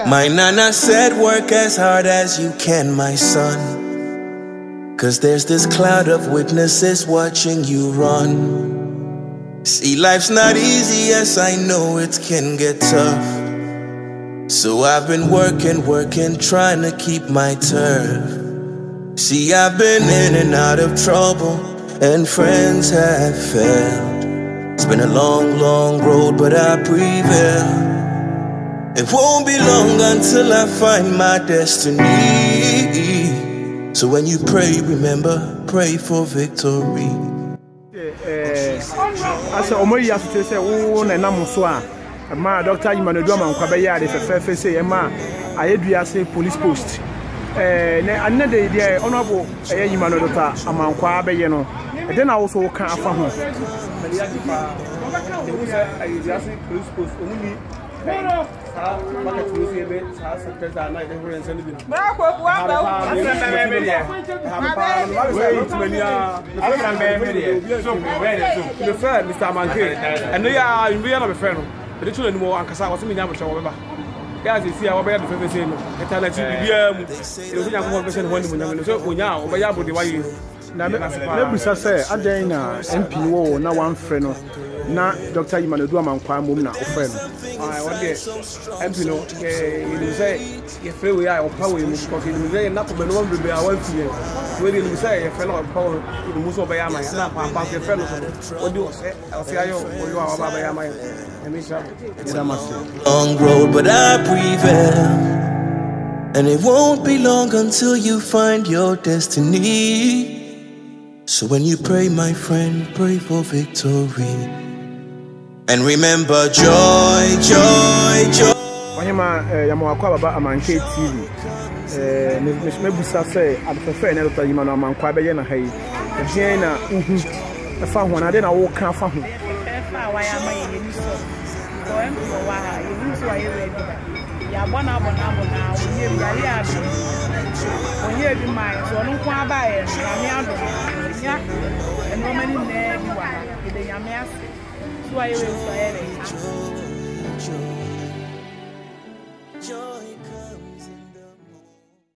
My nana said, work as hard as you can, my son. 'Cause there's this cloud of witnesses watching you run. See, life's not easy, yes, I know it can get tough. So I've been working, trying to keep my turf. See, I've been in and out of trouble, and friends have failed. It's been a long, long road, but I prevail. It won't be long until I find my destiny. So when you pray, remember, pray for victory. Asa omoyi asute se wo na nam so a ma Dr. Emmanuel Amankwaah be ya de fefe say e ma ayeduase police post na anade de honorable Emmanuel Dr. Amankwaah be ye no e de na wo so ka afa ho ayeduase police post only Mr. Amankwaah, and they are in real of a friend. The two anymore, and Casa was in the show. Guys, you see our bed, the famous in the conversation when we now, by Yabu, why you never say, I dare MP now one friend. Na Dr. Emmanuel Amankwaah mum na ofren I want the MP no you say you feel we are power in because you say na ko be no be I want to we you say you feel power in muso be am na pa you feel what do say ayo you are baba am long road but I prevail, and it won't be long until you find your destiny. So when you pray, my friend, pray for victory. And remember, joy, joy, joy. Wanyama Amankwaah baba Amankwaah TV. Me busa say adfefe na Dr. Emmanuel Amankwaah be ye na hayi. Ehia na fa ho na de na wo ka fa ho. Fa wa ya ma ye ni so. Ko em ko wa ha ye ni so wa ye ready. Ya bona wo ye bi ya bi. Wo ye bi mai so no kwa ba ye na me ado. Nya eno mani na bi wa. Ide ya me ase. So wa ye we so ye